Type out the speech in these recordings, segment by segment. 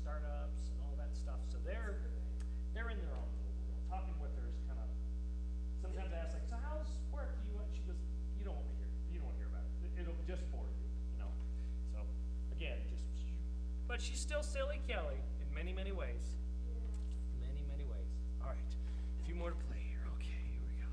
startups and all that stuff. So they're in their own little world. Talking with her is kind of, sometimes I ask like, so how's work? She goes, you don't want to hear. You don't want to hear about it. It'll just bore you, you know. So again, but she's still silly Kelly in many, many ways. Many, many ways. All right, a few more to play here. Okay, here we go.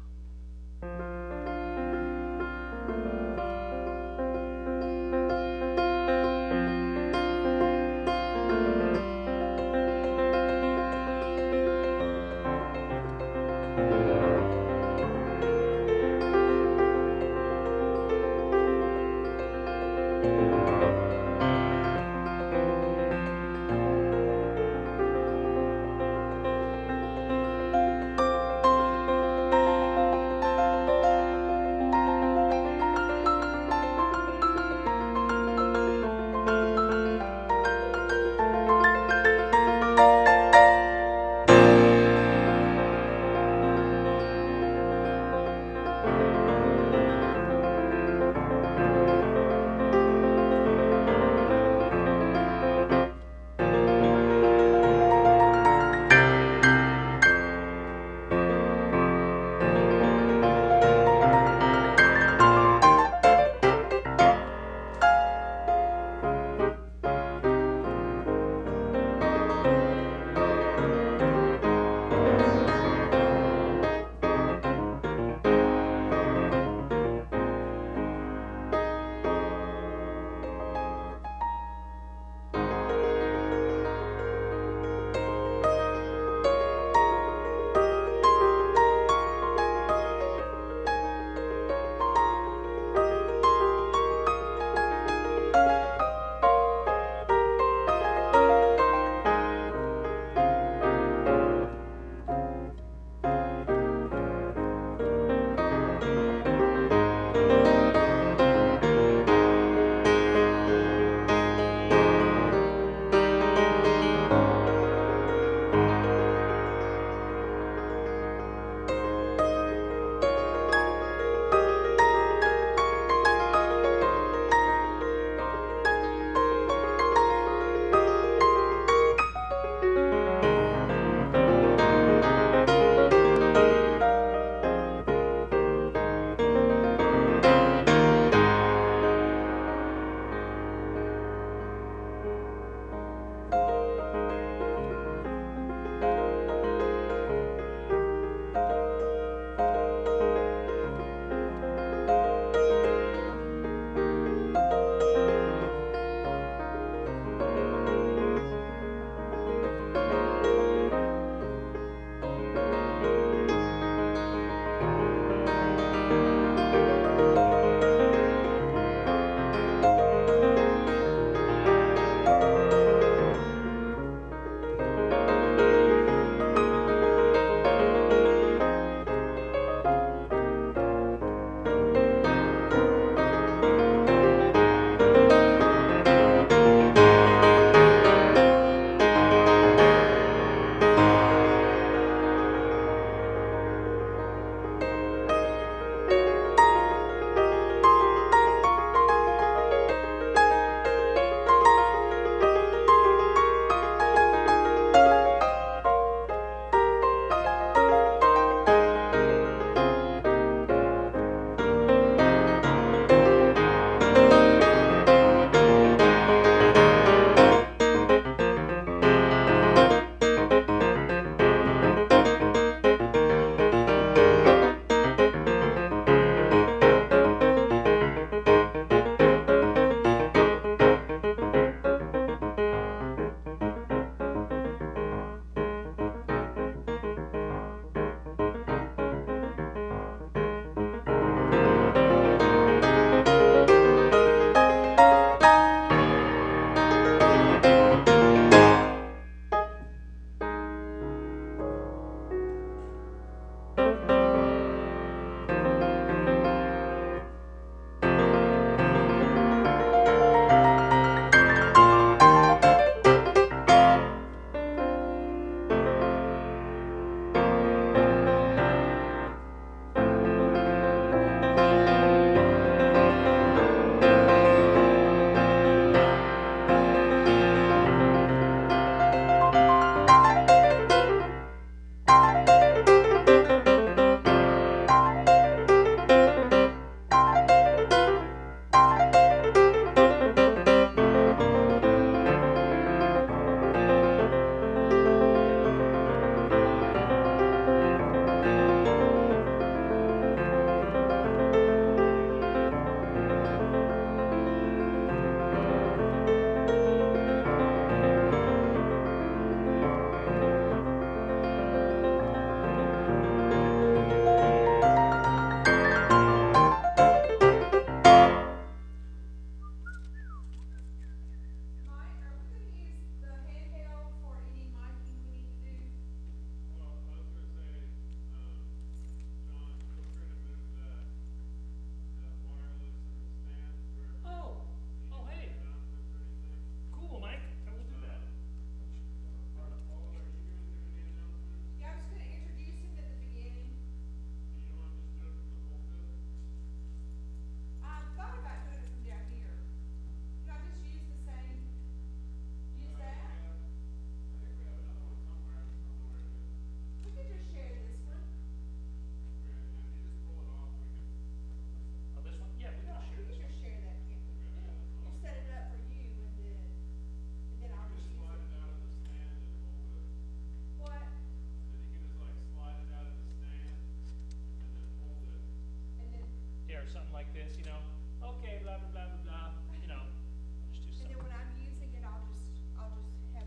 or something like this, you know, okay, blah, blah, blah, blah, blah, you know, I'll just do And something. then when I'm using it, I'll just have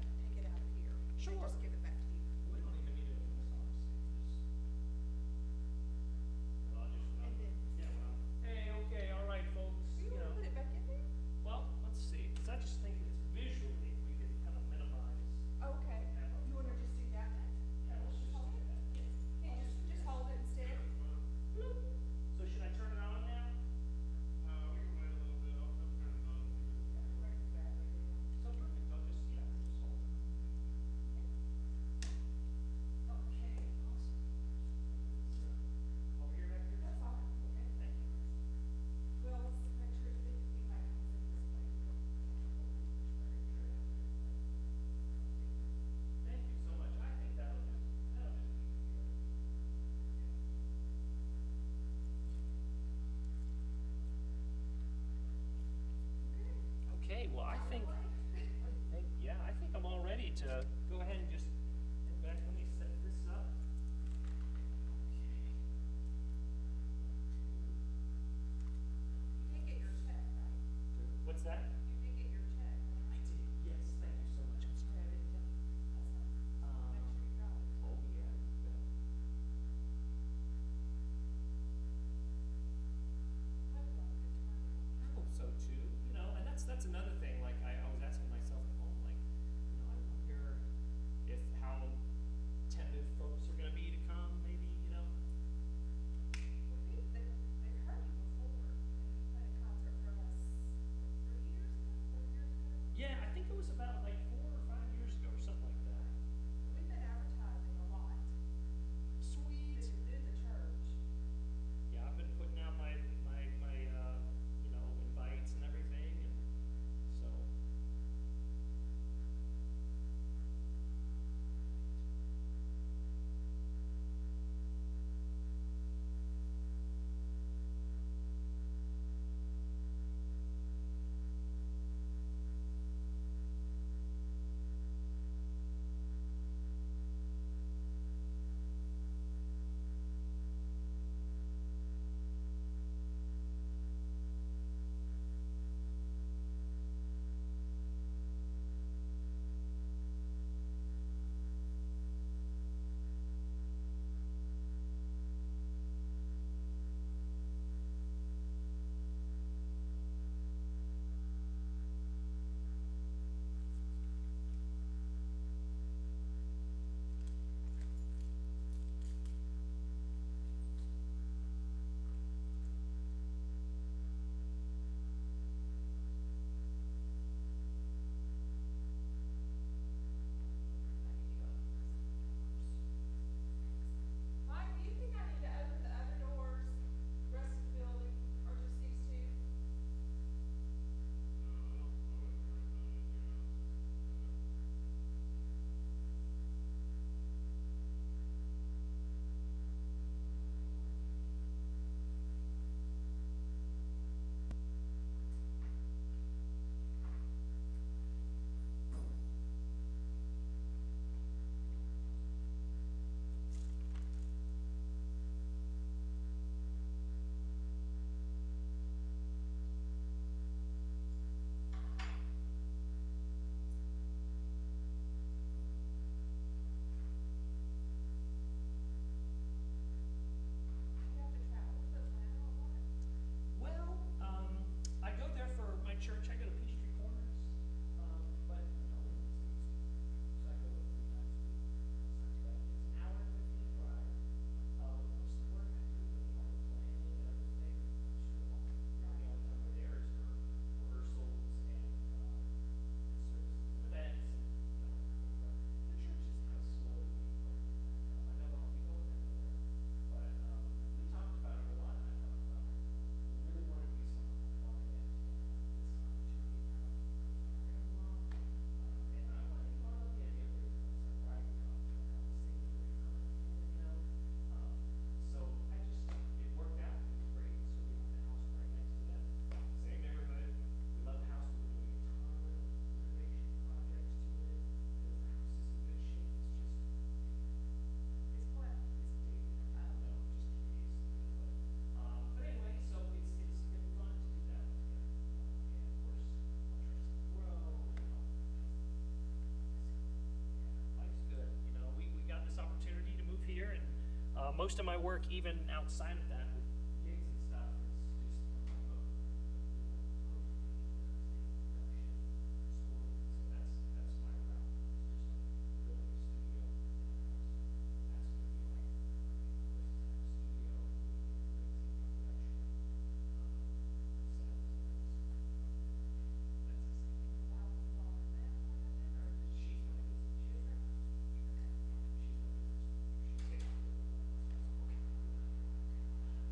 to take it out of here. Sure. And just give it back to you. We don't even need to open this, honestly, well, I'll just, And then, yeah, well, hey, okay, all right, folks, do you you know. wanna put it back in there? Well, let's see, because I just think it's visually, we could kind of minimize. Okay, you wanna just do that then? Yeah, let's just do that, yeah. Yeah, just hold it instead. Bloop. So should I turn it on now? We can wait a little bit, I'll turn it on. So perfect, I'll just, yeah, we'll just hold it. Okay, awesome. Over here, back here? That's fine. Okay, thank you. Well, let's make sure that we might have to this way. Thank you so much. I think that'll just be good. Okay, well, I think, yeah, I think I'm all ready to go ahead and just head back. Let me set this up. You did get your check, right? What's that? You did get your check. I did, yes, thank you so much. I'm sorry I didn't get it. That's fine. Make sure you got it. Oh, yeah, you bet. Hope you'll have a good time. I hope so too, you know, and that's another thing, like I was asking myself at home, like, you know, I wonder if how tentative folks are gonna be to come, maybe, you know? Well, they've heard you before, and you played a concert for us, what, 3 years ago, 4 years ago? Yeah, I think it was about like 4 or 5 years ago or something like that. We've been advertising a lot Sweet. through the church. Yeah, I've been putting out my you know, invites and everything, and so. most of my work, even outside of that, with gigs and stuff, is just that's my route. Just building a studio in the house. That's gonna be like studio, mixing,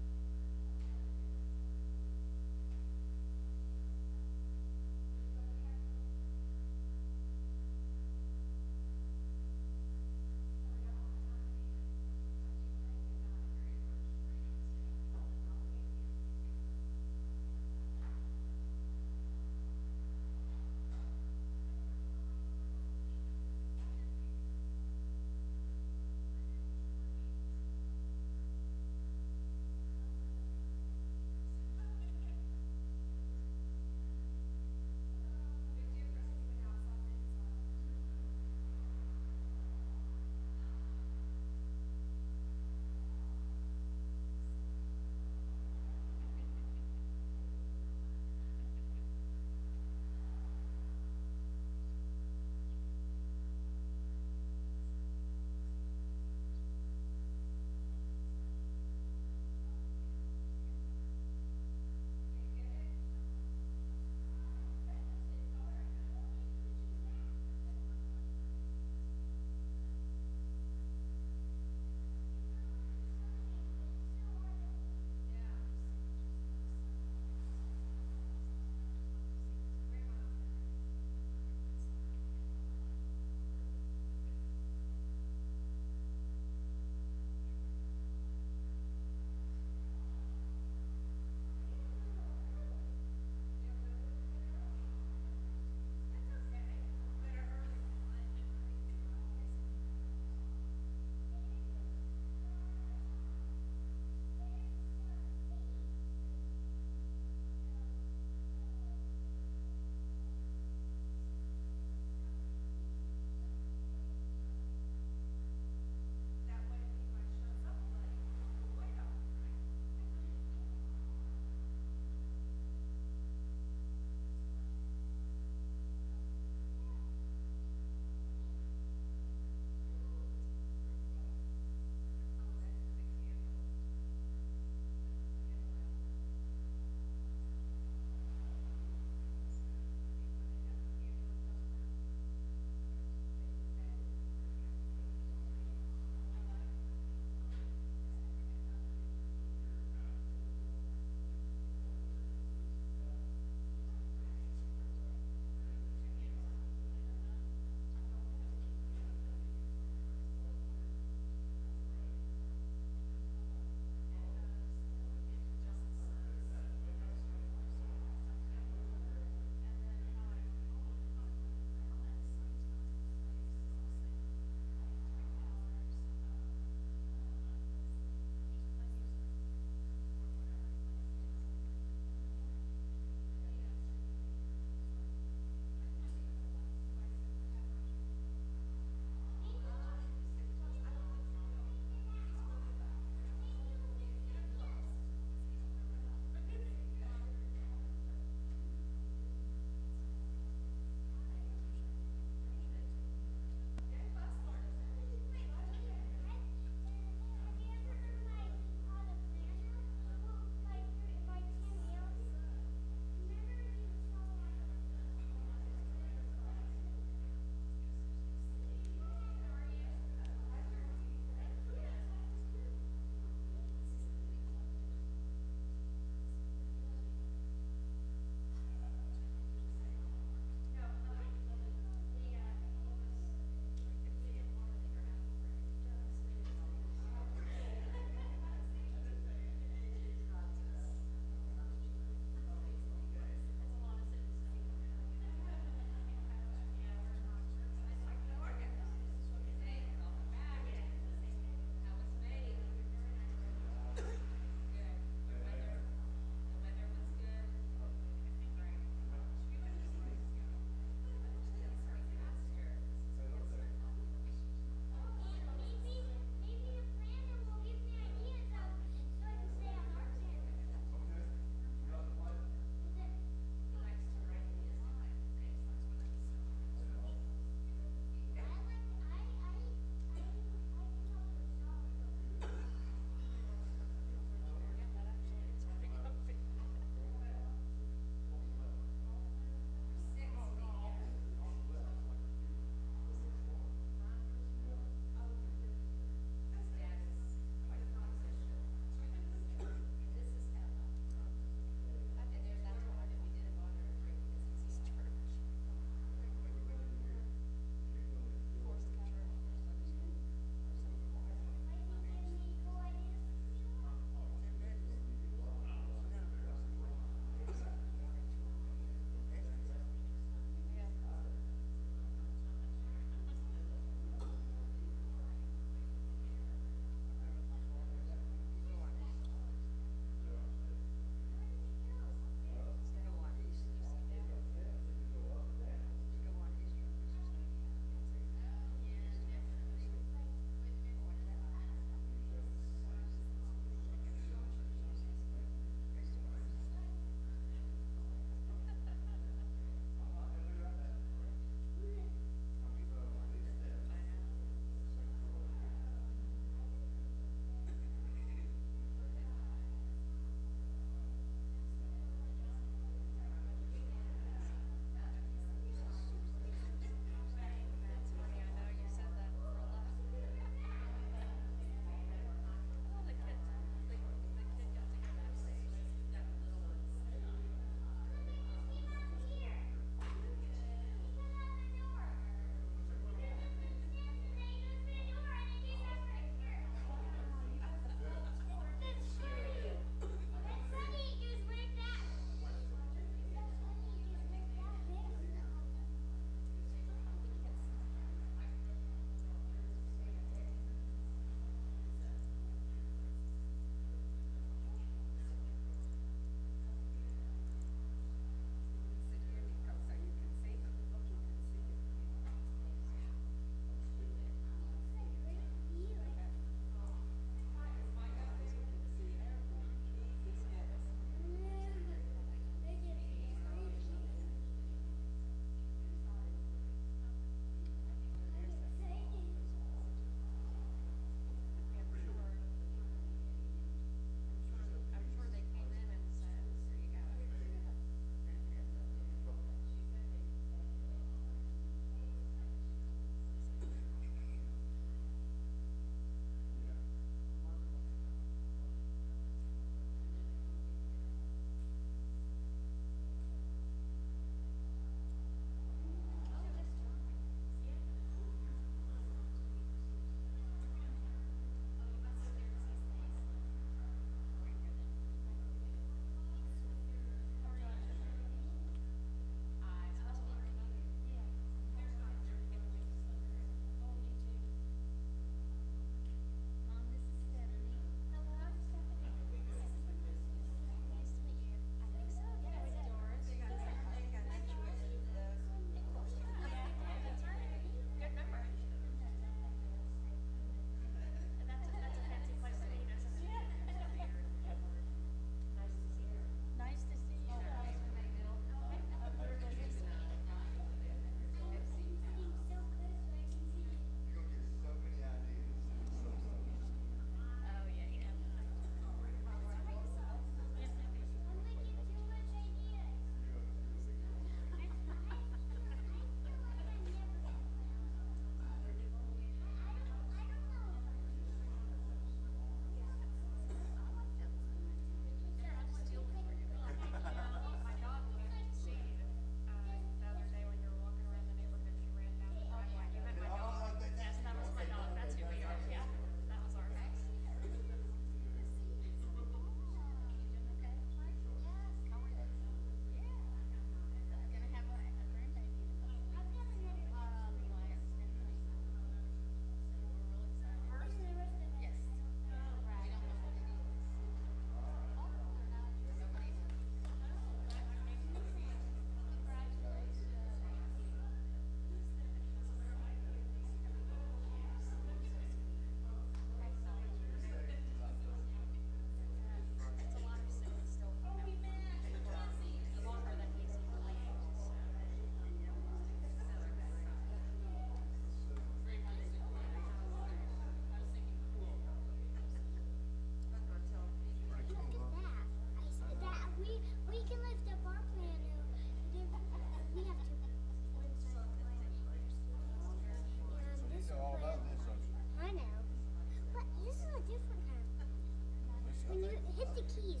the keys?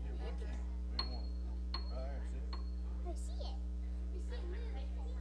Yeah, one key. Maybe one. Right there, see it? I see it. I see it move.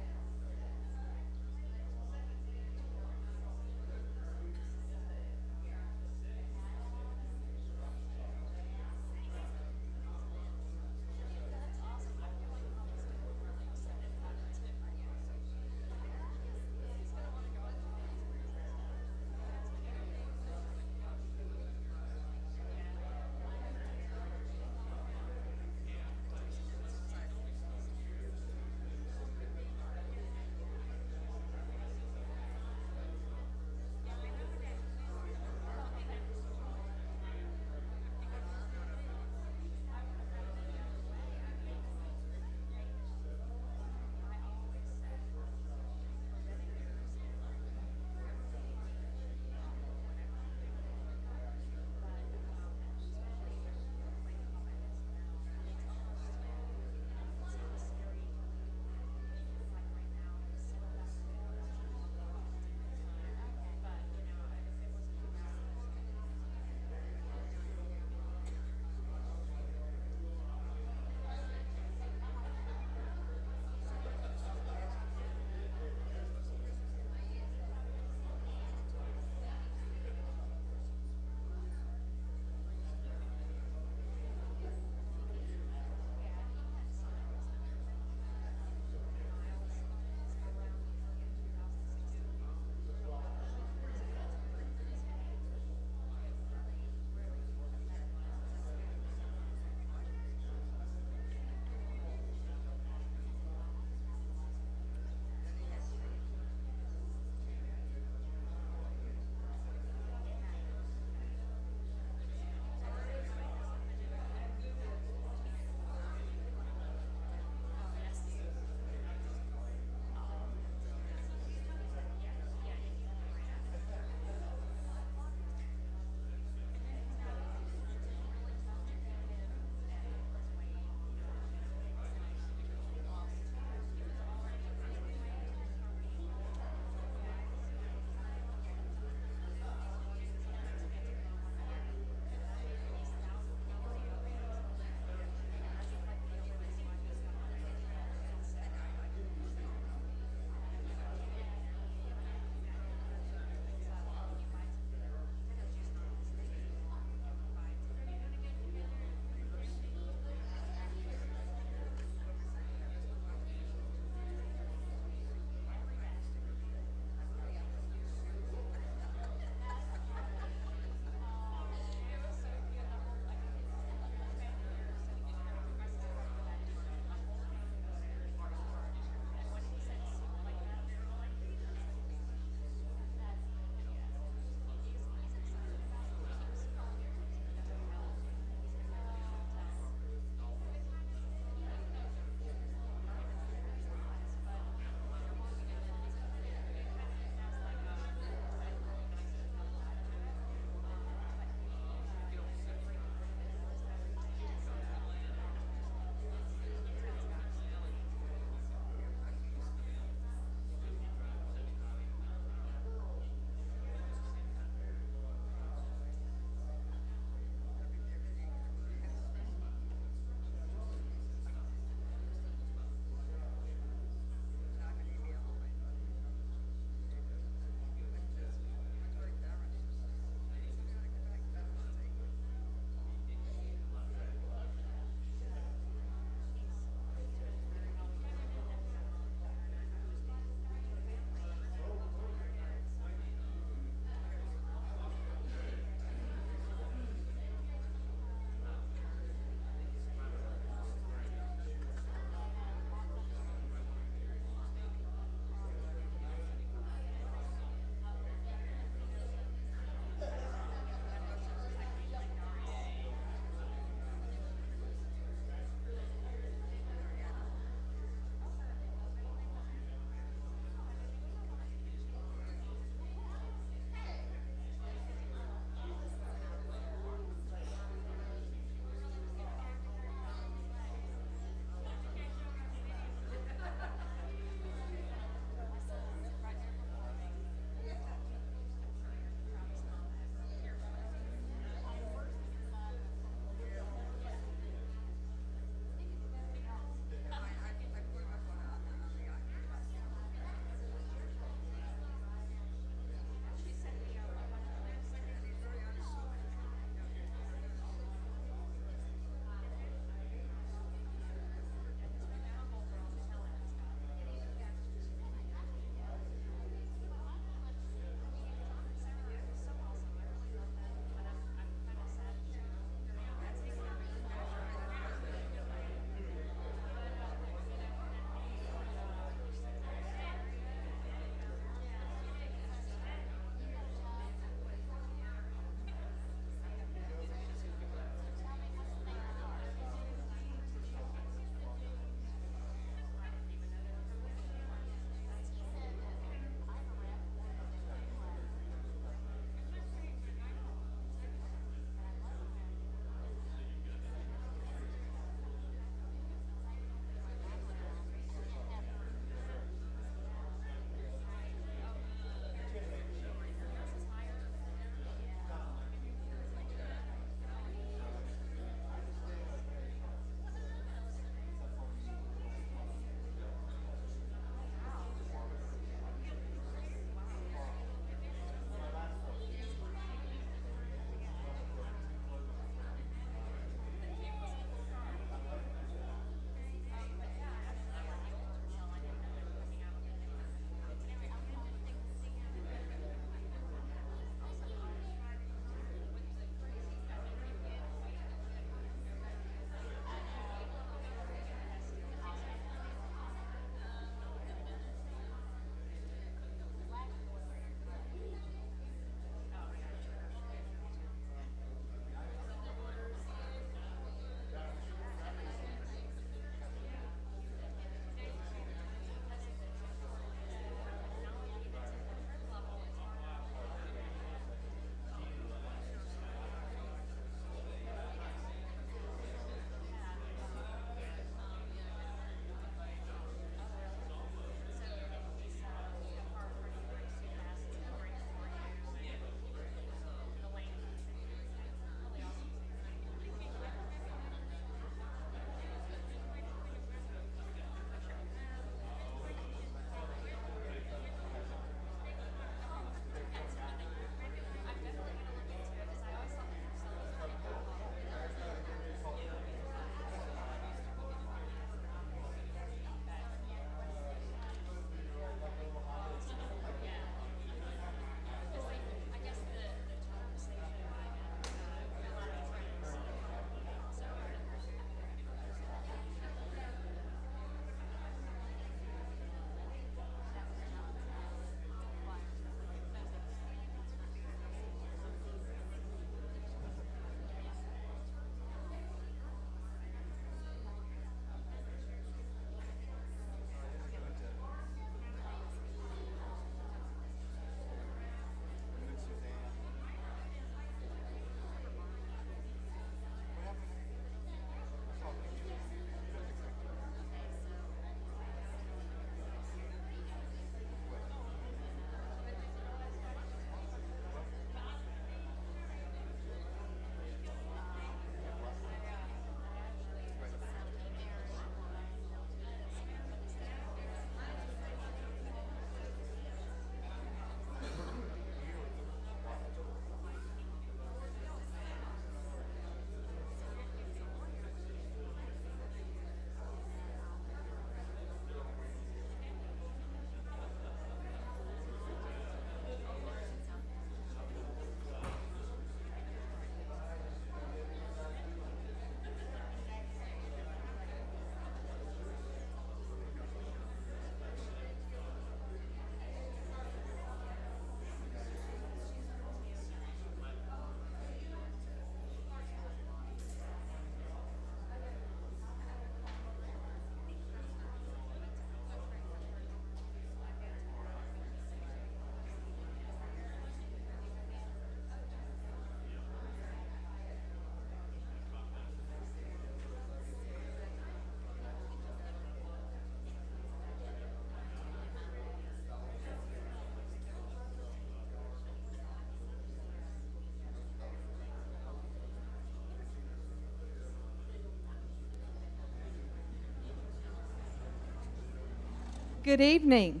Good evening.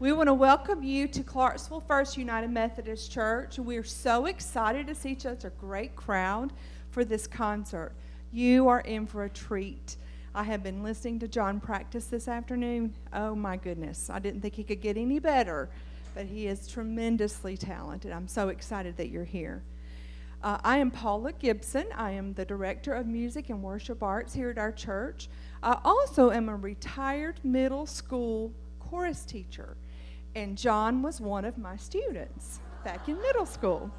We want to welcome you to Clarksville First United Methodist Church. We're so excited to see such a great crowd for this concert. You are in for a treat. I have been listening to John practice this afternoon. Oh my goodness, I didn't think he could get any better, but he is tremendously talented. I'm so excited that you're here. I am Paula Gibson. I am the Director of Music and Worship Arts here at our church. I also am a retired middle school chorus teacher, and John was one of my students back in middle school.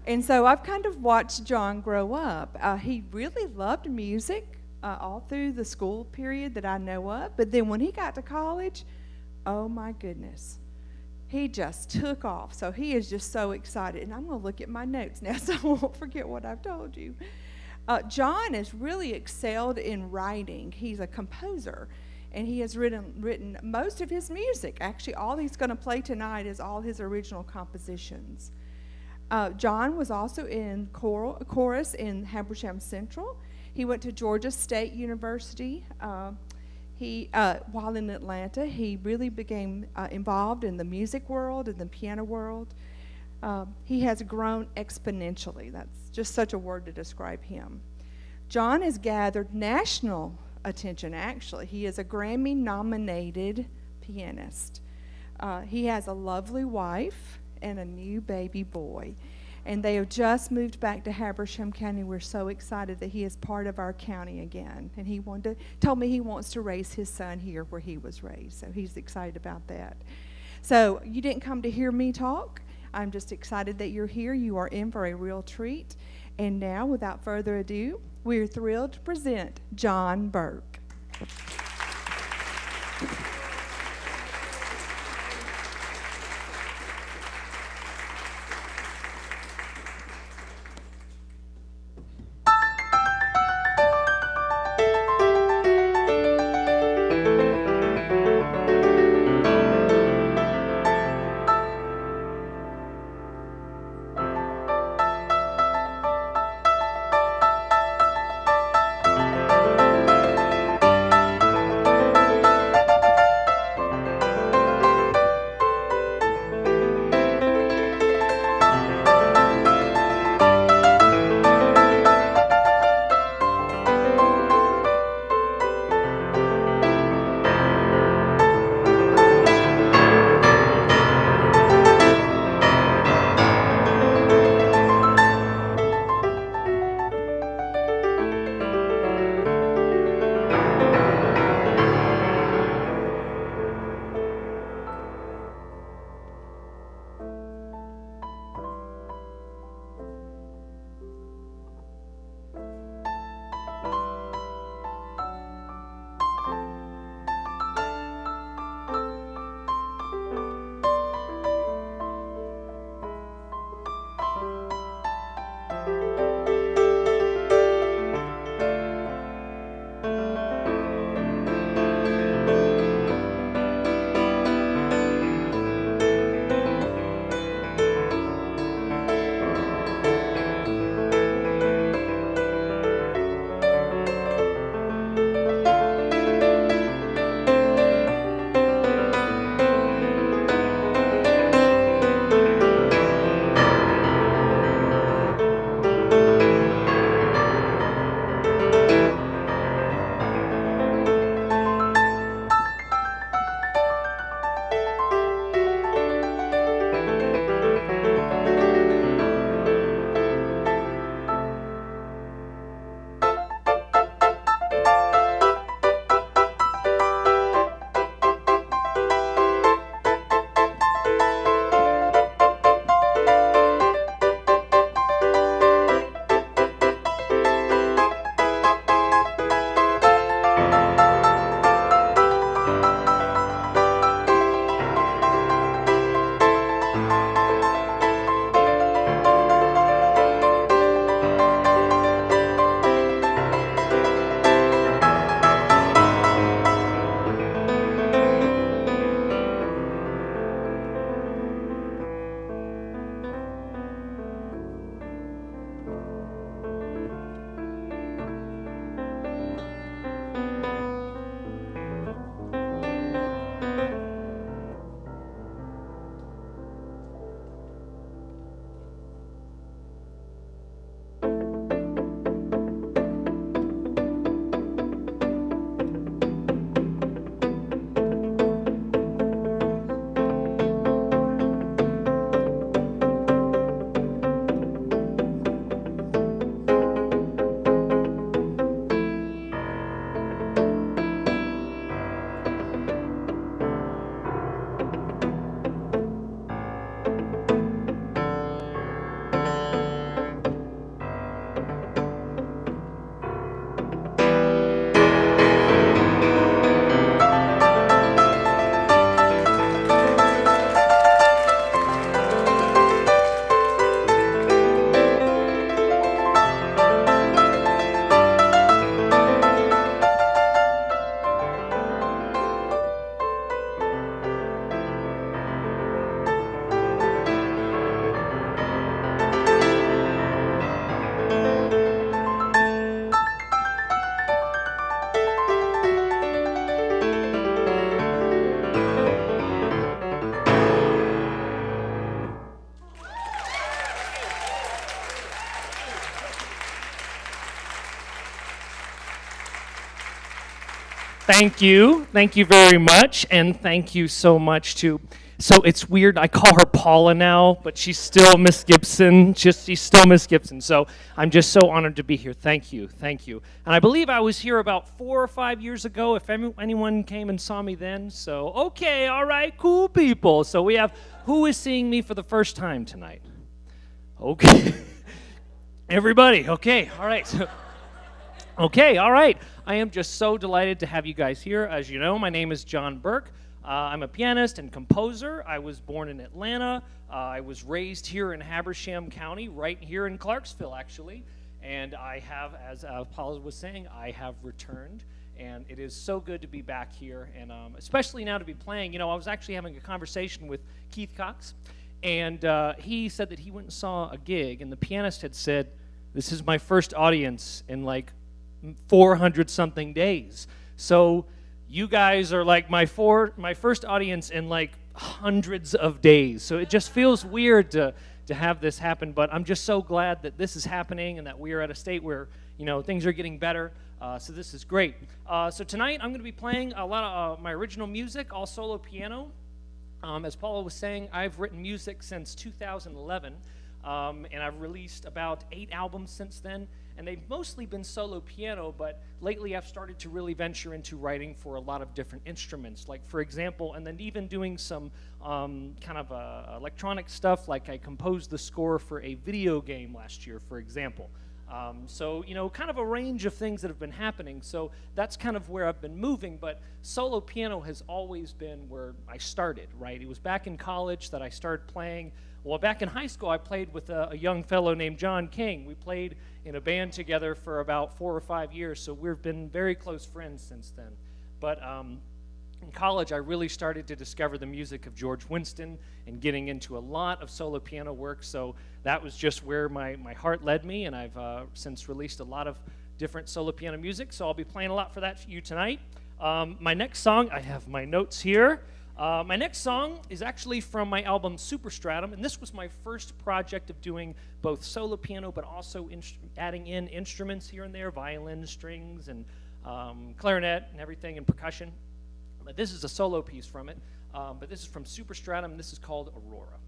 And so I've kind of watched John grow up. He really loved music all through the school period that I know of, but then when he got to college, oh my goodness, he just took off. So he is just so excited. And I'm going to look at my notes now so I won't forget what I've told you. John has really excelled in writing. He's a composer, and he has written most of his music. Actually, all he's going to play tonight is all his original compositions. John was also in chorus in Habersham Central. He went to Georgia State University. While in Atlanta, he really became involved in the music world and the piano world. He has grown exponentially. That's just such a word to describe him. John has gathered national attention, actually. He is a Grammy-nominated pianist. He has a lovely wife and a new baby boy. And they have just moved back to Habersham County. We're so excited that he is part of our county again. And he told me he wants to raise his son here where he was raised. So he's excited about that. So you didn't come to hear me talk. I'm just excited that you're here. You are in for a real treat. And now, without further ado, we're thrilled to present John Burke. Thank you. Thank you very much. And thank you so much to. So it's weird. I call her Paula now, but she's still Miss Gibson. She's still Miss Gibson. So I'm just so honored to be here. Thank you. Thank you. And I believe I was here about 4 or 5 years ago, if anyone came and saw me then. So, okay, all right, cool people. So we have, who is seeing me for the first time tonight? Okay. Everybody. Okay, all right. Okay, all right. I am just so delighted to have you guys here. As you know, my name is John Burke. I'm a pianist and composer. I was born in Atlanta. I was raised here in Habersham County, right here in Clarksville, actually. And I have, as Paula was saying, I have returned. And it is so good to be back here, and especially now to be playing. You know, I was actually having a conversation with Keith Cox, and he said that he went and saw a gig, and the pianist had said, "This is my first audience in like 400-something days." So you guys are like my first audience in like hundreds of days. So it just feels weird to have this happen, but I'm just so glad that this is happening and that we are at a state where, you know, things are getting better. So this is great. So tonight I'm going to be playing a lot of my original music, all solo piano. As Paula was saying, I've written music since 2011, and I've released about 8 albums since then. And they've mostly been solo piano, but lately I've started to really venture into writing for a lot of different instruments. Like, for example, and then even doing some kind of electronic stuff, like I composed the score for a video game last year, for example. So, you know, kind of a range of things that have been happening. So that's kind of where I've been moving, but solo piano has always been where I started, right? It was back in college that I started playing. Well, back in high school, I played with a young fellow named John King. We played in a band together for about 4 or 5 years, so we've been very close friends since then. But in college, I really started to discover the music of George Winston and getting into a lot of solo piano work, so that was just where my heart led me, and I've since released a lot of different solo piano music, so I'll be playing a lot for that for you tonight. My next song, I have my notes here. My next song is actually from my album Superstratum, and this was my first project of doing both solo piano but also adding in instruments here and there, violin, strings, and clarinet and everything, and percussion. But this is a solo piece from it, but this is from Superstratum, and this is called Aurora.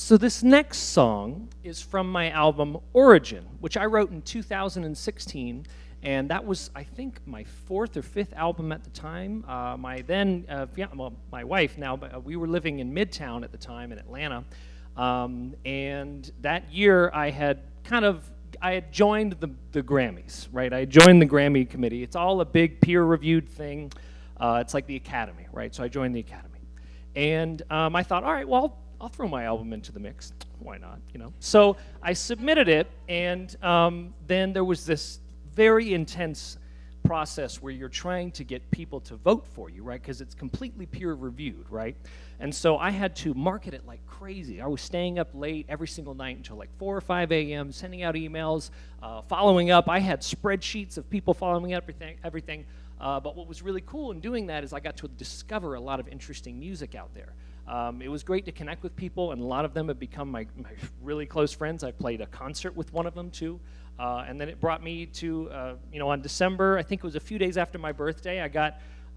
So this next song is from my album Origin, which I wrote in 2016, and that was, I think, my fourth or fifth album at the time. My wife now, we were living in Midtown at the time in Atlanta, and that year I had joined the Grammys, right? I joined the Grammy committee. It's all a big peer-reviewed thing. It's like the Academy, right? So I joined the Academy, and I thought, all right, well, I'll throw my album into the mix. Why not, you know? So I submitted it, and then there was this very intense process where you're trying to get people to vote for you, right? Because it's completely peer-reviewed, right? And so I had to market it like crazy. I was staying up late every single night until like 4 or 5 a.m., sending out emails, following up. I had spreadsheets of people following up, everything. But what was really cool in doing that is I got to discover a lot of interesting music out there. It was great to connect with people, and a lot of them have become my really close friends. I played a concert with one of them, too. And then it brought me to, on December, I think it was a few days after my birthday,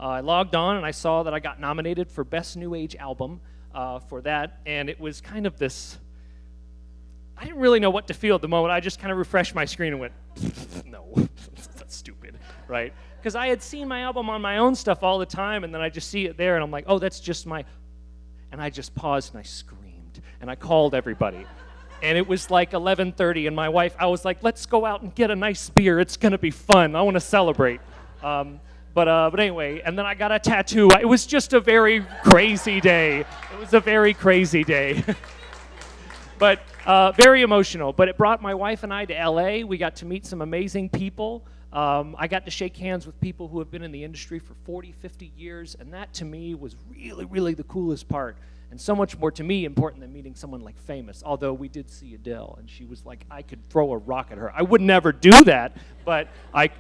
I logged on and I saw that I got nominated for Best New Age Album for that. And it was kind of this, I didn't really know what to feel at the moment. I just kind of refreshed my screen and went, no, that's stupid, right? Because I had seen my album on my own stuff all the time, and then I just see it there, and I'm like, oh, that's just my... And I just paused, and I screamed, and I called everybody. And it was like 11:30, and my wife, I was like, let's go out and get a nice beer. It's going to be fun. I want to celebrate. But anyway, and then I got a tattoo. It was just a very crazy day. It was a very crazy day. But very emotional. But it brought my wife and I to LA. We got to meet some amazing people. I got to shake hands with people who have been in the industry for 40, 50 years, and that to me was really, really the coolest part, and so much more to me important than meeting someone like famous, although we did see Adele, and she was like, I could throw a rock at her. I would never do that, but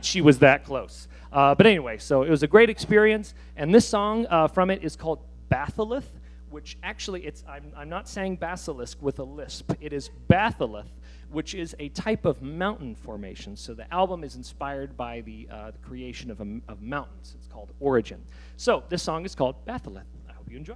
she was that close. But anyway, so it was a great experience, and this song from it is called Batholith, which actually, I'm not saying basilisk with a lisp. It is batholith, which is a type of mountain formation. So the album is inspired by the creation of mountains. It's called Origin. So this song is called Batholith. I hope you enjoy.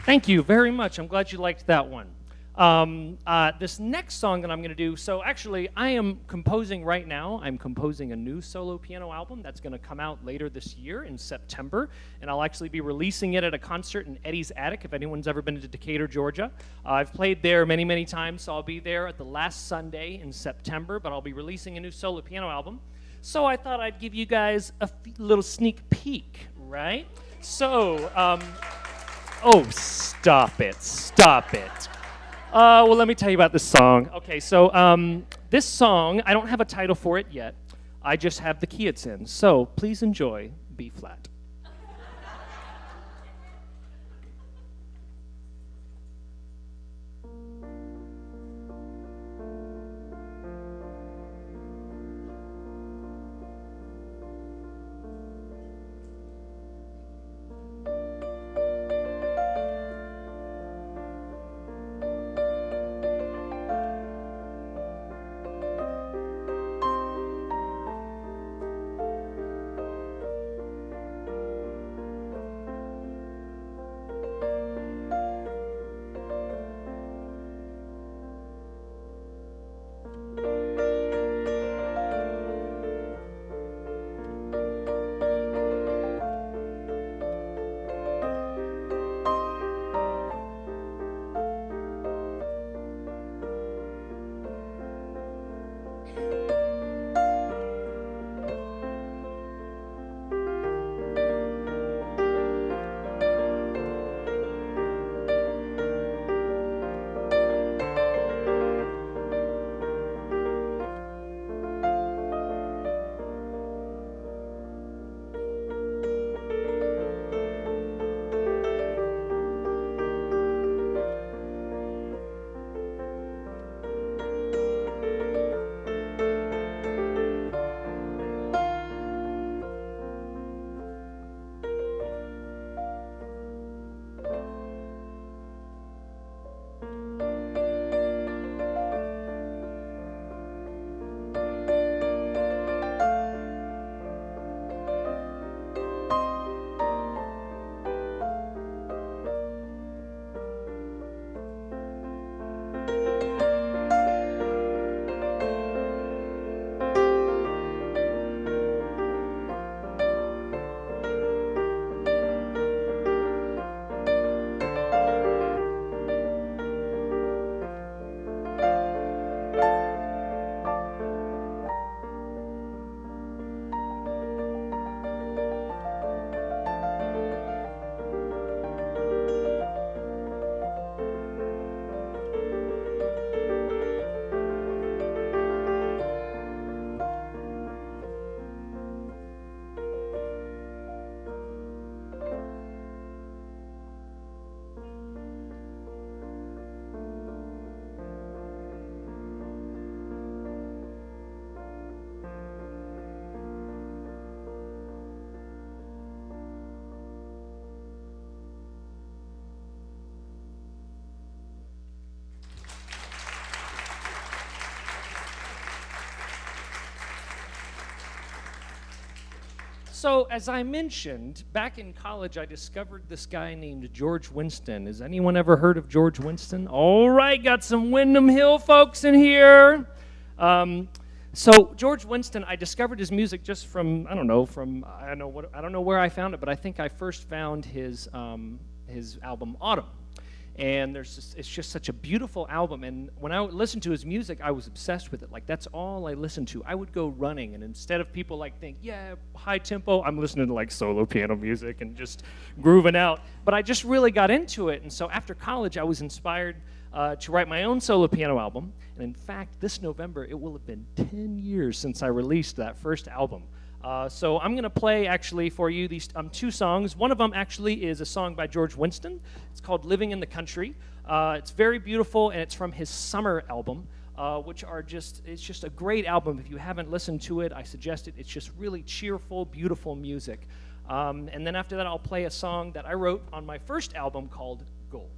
Thank you very much. I'm glad you liked that one. This next song that I'm going to do, so actually I am composing right now. I'm composing a new solo piano album that's going to come out later this year in September, and I'll actually be releasing it at a concert in Eddie's Attic, if anyone's ever been to Decatur, Georgia. I've played there many, many times, so I'll be there at the last Sunday in September, but I'll be releasing a new solo piano album. So I thought I'd give you guys a little sneak peek, right? So, oh, stop it, stop it. Well, let me tell you about this song. Okay, so this song, I don't have a title for it yet. I just have the key it's in. So please enjoy B flat. So, as I mentioned, back in college, I discovered this guy named George Winston. Has anyone ever heard of George Winston? All right, got some Windham Hill folks in here. So George Winston, I discovered his music just from I don't know where I found it, but I think I first found his album Autumn. And it's just such a beautiful album. And when I listened to his music, I was obsessed with it. Like, that's all I listened to. I would go running, and instead of people think, yeah, high tempo, I'm listening to solo piano music and just grooving out. But I just really got into it. And so after college, I was inspired to write my own solo piano album. And in fact, this November, it will have been 10 years since I released that first album. So I'm going to play, actually, for you these two songs. One of them, actually, is a song by George Winston. It's called Living in the Country. It's very beautiful, and it's from his summer album, it's just a great album. If you haven't listened to it, I suggest it. It's just really cheerful, beautiful music. And then after that, I'll play a song that I wrote on my first album called Gold.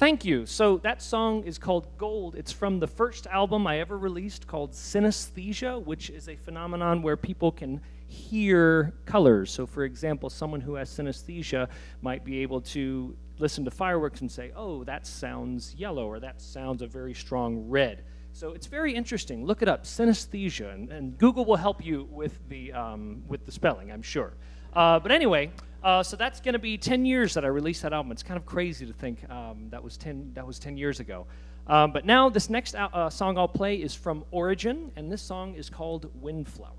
thank you. So that song is called Gold. It's from the first album I ever released called Synesthesia, which is a phenomenon where people can hear colors. So for example, someone who has synesthesia might be able to listen to fireworks and say, oh, that sounds yellow, or that sounds a very strong red. So it's very interesting. Look it up, synesthesia, and Google will help you with the spelling, I'm sure. But anyway, so that's going to be 10 years that I released that album. It's kind of crazy to think that was 10 years ago. But now this next song I'll play is from Origin, and this song is called Windflower.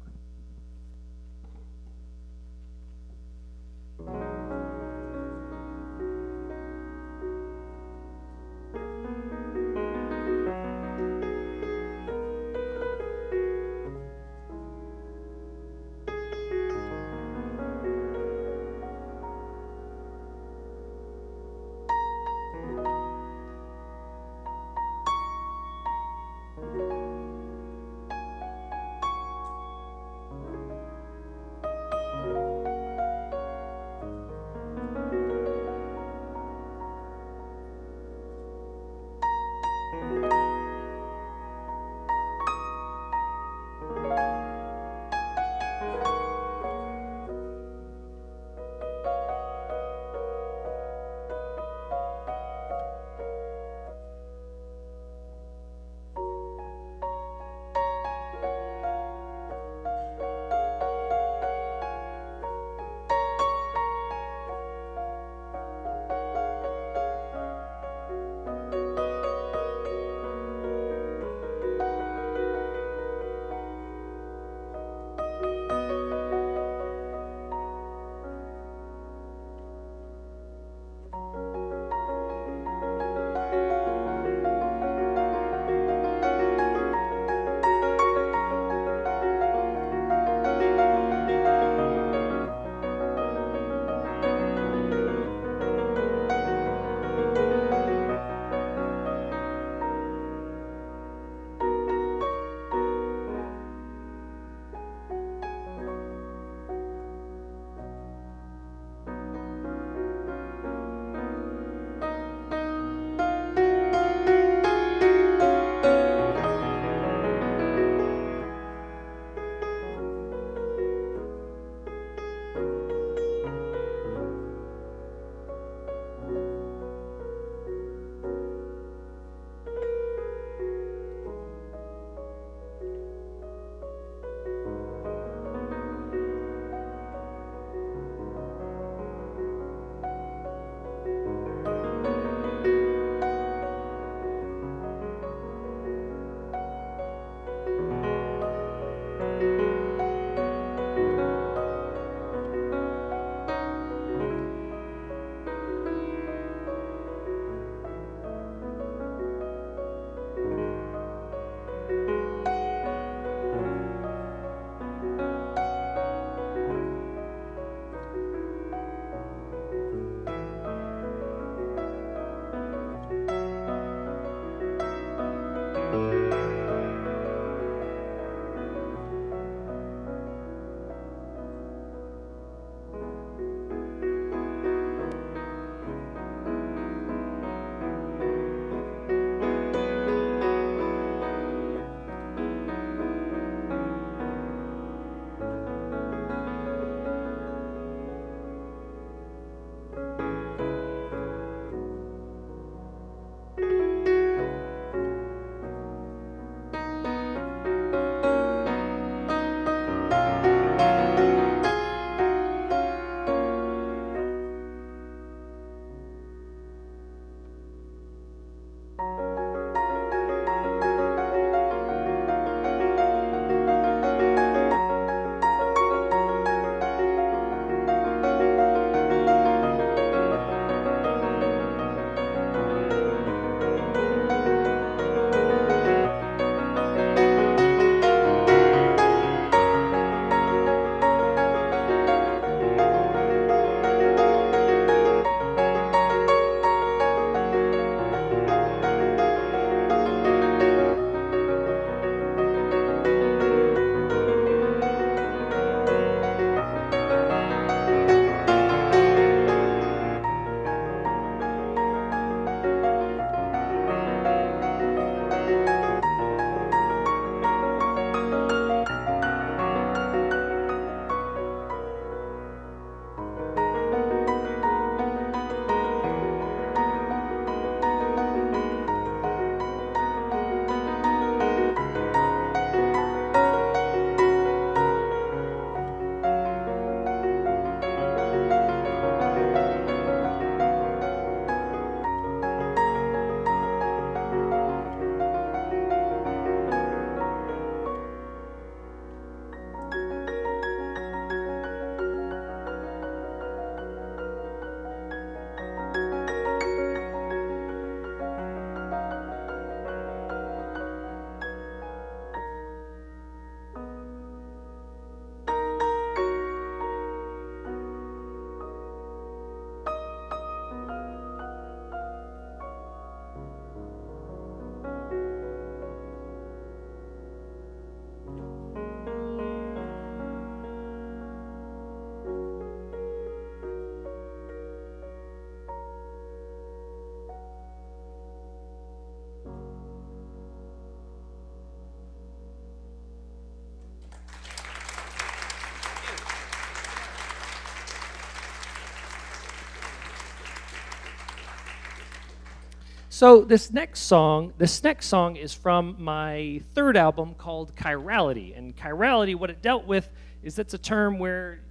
So this next song is from my third album called Chirality. And chirality, what it dealt with is that's a term where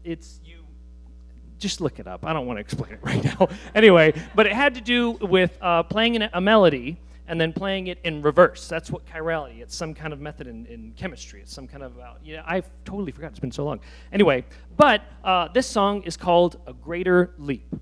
it's you just look it up. I don't want to explain it right now. Anyway, but it had to do with playing a melody and then playing it in reverse. That's what chirality. It's some kind of method in chemistry. It's some kind of I've totally forgot. It's been so long. Anyway, but this song is called A Greater Leap.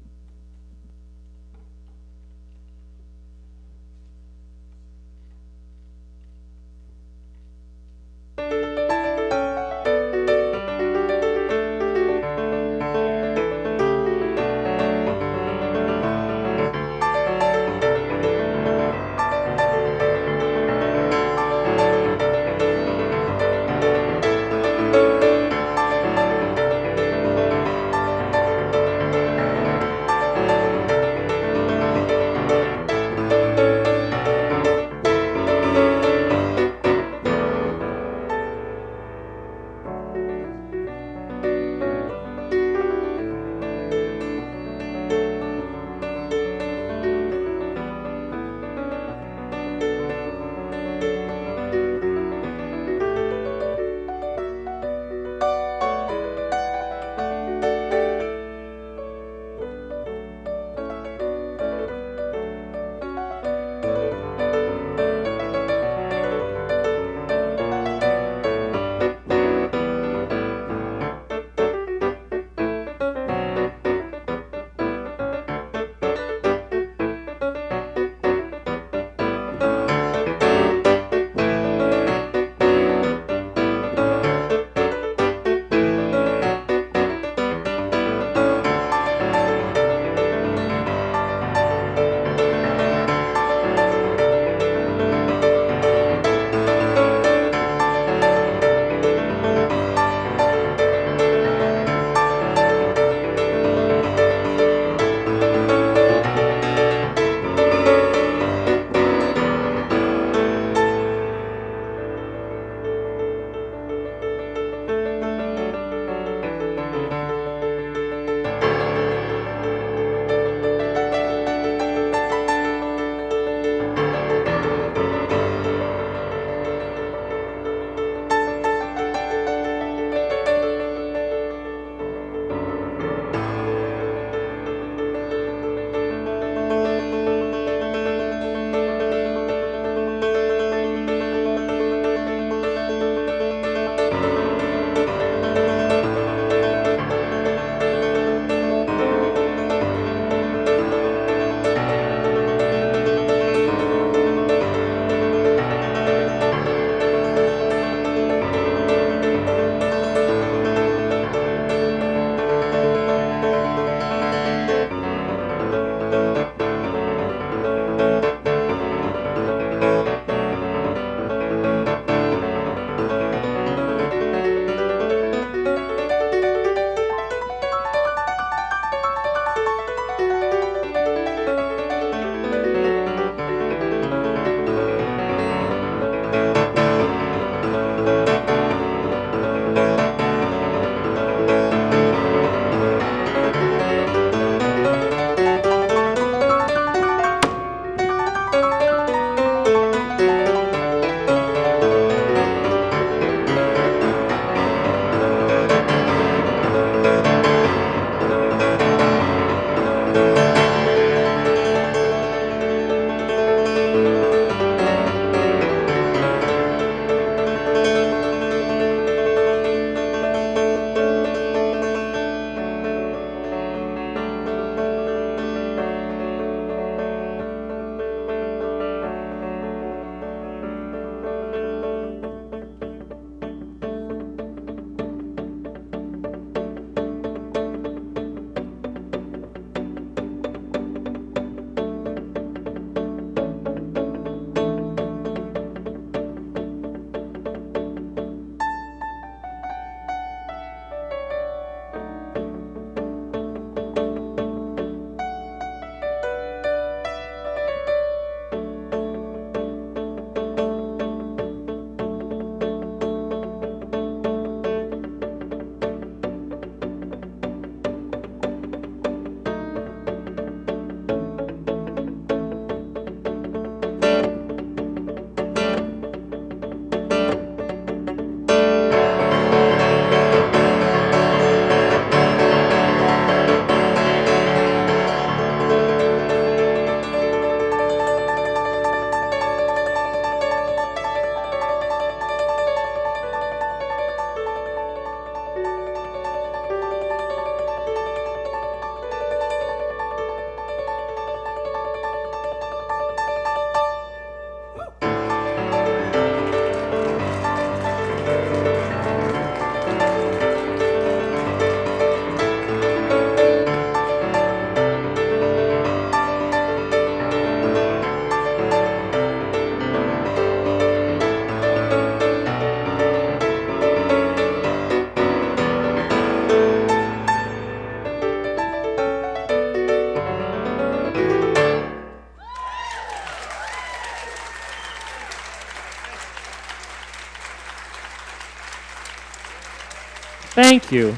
Thank you.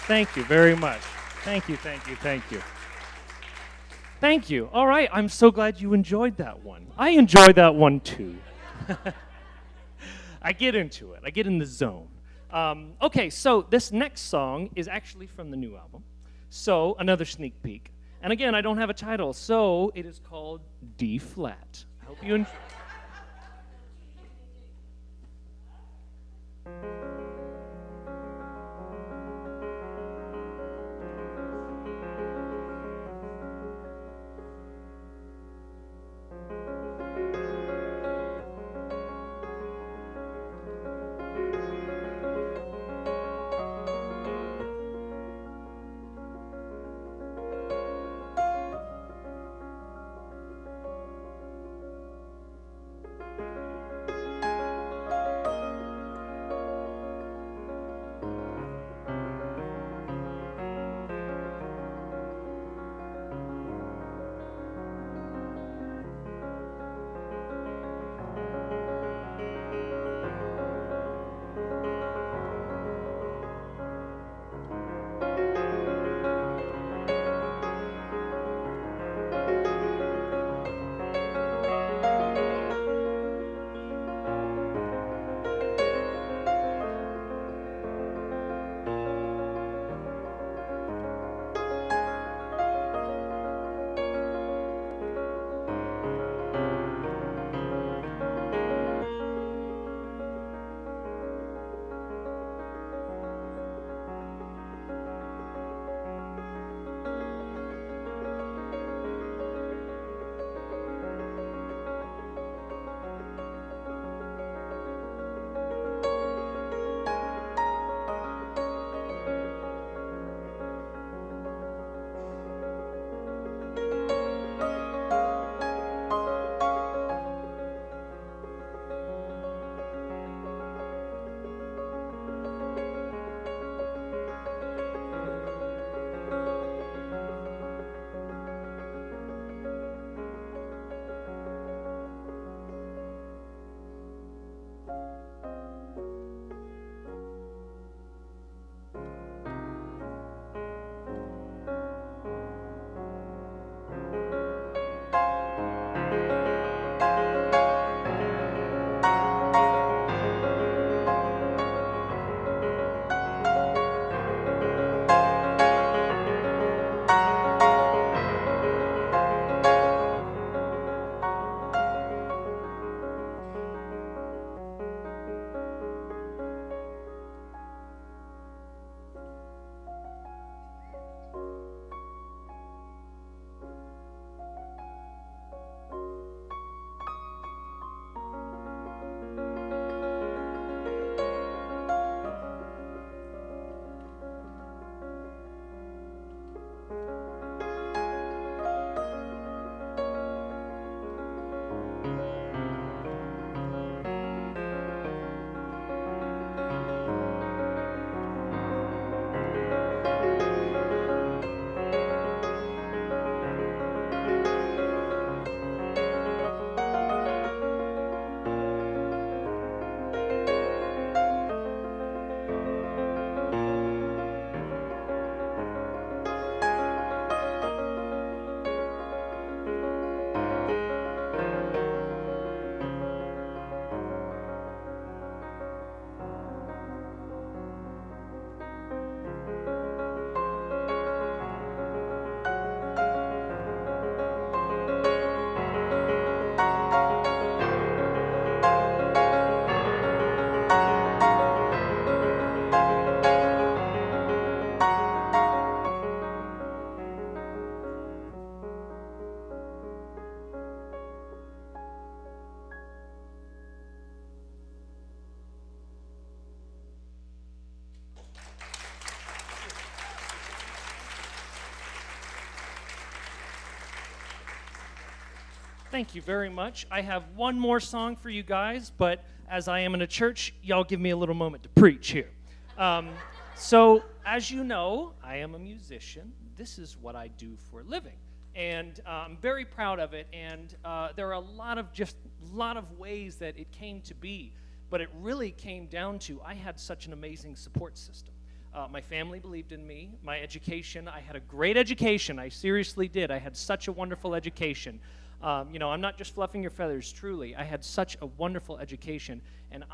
Thank you very much. Thank you, thank you, thank you. Thank you. All right, I'm so glad you enjoyed that one. I enjoyed that one too. I get into it. I get in the zone. Okay, so this next song is actually from the new album. So, another sneak peek. And again, I don't have a title, so it is called D flat. I hope you enjoy. Thank you very much. I have one more song for you guys, but as I am in a church, y'all give me a little moment to preach here. So, as you know, I am a musician. This is what I do for a living. And I'm very proud of it. And there are a lot of ways that it came to be. But it really came down to I had such an amazing support system. My family believed in me. My education, I had a great education. I seriously did. I had such a wonderful education. I'm not just fluffing your feathers, truly. I had such a wonderful education, and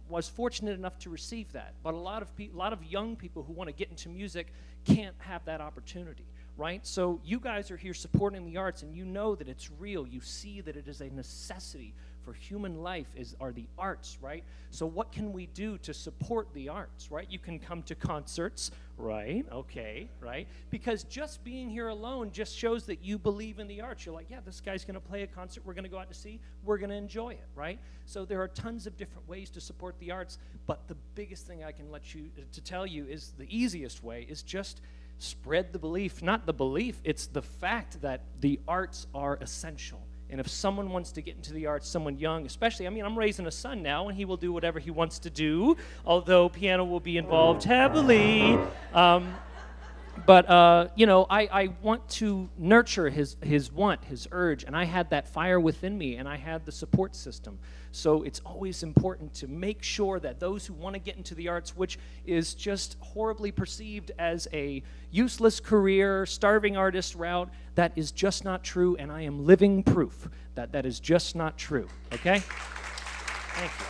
was fortunate enough to receive that. But a lot of young people who want to get into music can't have that opportunity, right? So you guys are here supporting the arts, and you know that it's real. You see that it is a necessity for human life are the arts, right? So what can we do to support the arts, right? You can come to concerts, right? Okay, right? Because just being here alone just shows that you believe in the arts. You're like, yeah, this guy's going to play a concert we're going to go out to see. We're going to enjoy it, right? So there are tons of different ways to support the arts, but the biggest thing I can tell you is the easiest way is just spread the belief. Not the belief, it's the fact that the arts are essential. And if someone wants to get into the arts, someone young, especially, I'm raising a son now, and he will do whatever he wants to do, although piano will be involved heavily. I want to nurture his want, his urge, and I had that fire within me, and I had the support system. So it's always important to make sure that those who want to get into the arts, which is just horribly perceived as a useless career, starving artist route, that is just not true, and I am living proof that that is just not true, okay? Thank you.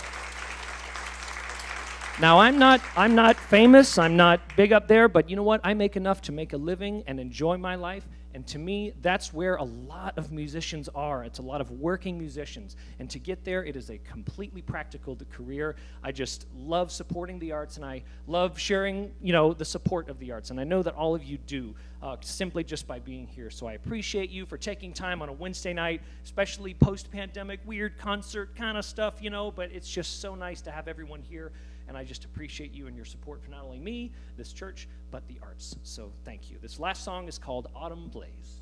Now, I'm not famous, I'm not big up there, but you know what? I make enough to make a living and enjoy my life, and to me, that's where a lot of musicians are. It's a lot of working musicians, and to get there, it is a completely practical career. I just love supporting the arts, and I love sharing, the support of the arts, and I know that all of you do, simply just by being here. So I appreciate you for taking time on a Wednesday night, especially post-pandemic, weird concert kind of stuff, but it's just so nice to have everyone here. And I just appreciate you and your support for not only me, this church, but the arts. So thank you. This last song is called Autumn Blaze.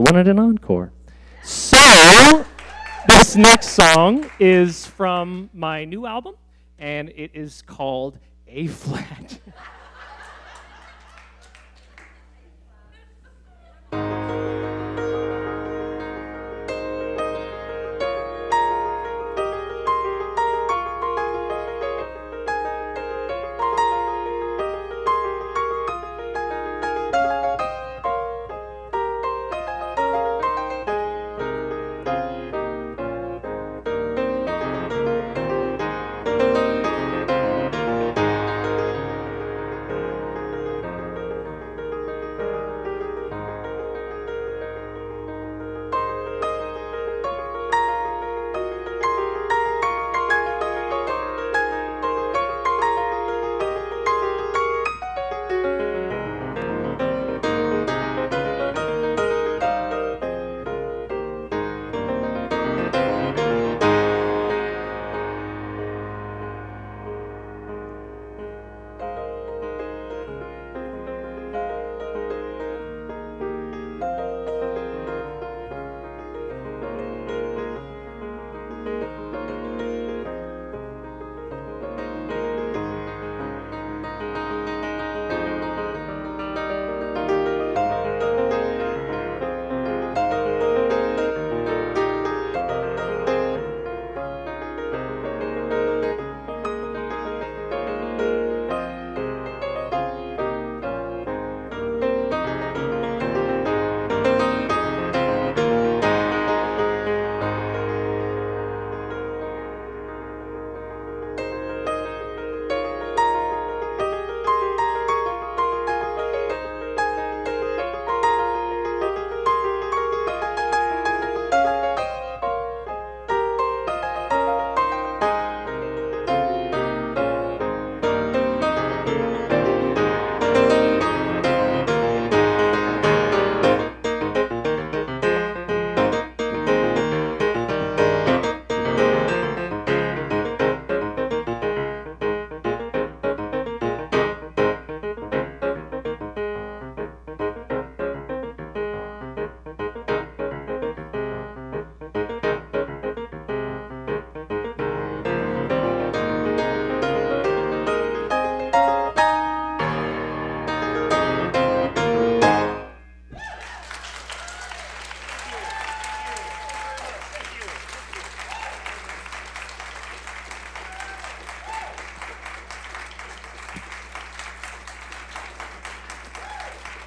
wanted an encore. So, this next song is from my new album, and it is called A Flat.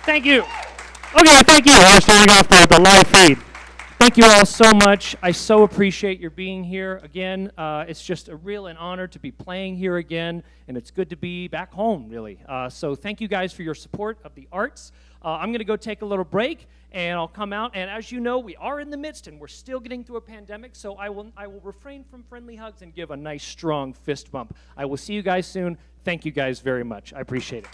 Thank you. Okay, thank you. We're starting off the live feed. Thank you all so much. I so appreciate your being here again. It's just a real an honor to be playing here again, and it's good to be back home, really. So thank you guys for your support of the arts. I'm going to go take a little break, and I'll come out. And as you know, we are in the midst, and we're still getting through a pandemic, so I will refrain from friendly hugs and give a nice, strong fist bump. I will see you guys soon. Thank you guys very much. I appreciate it.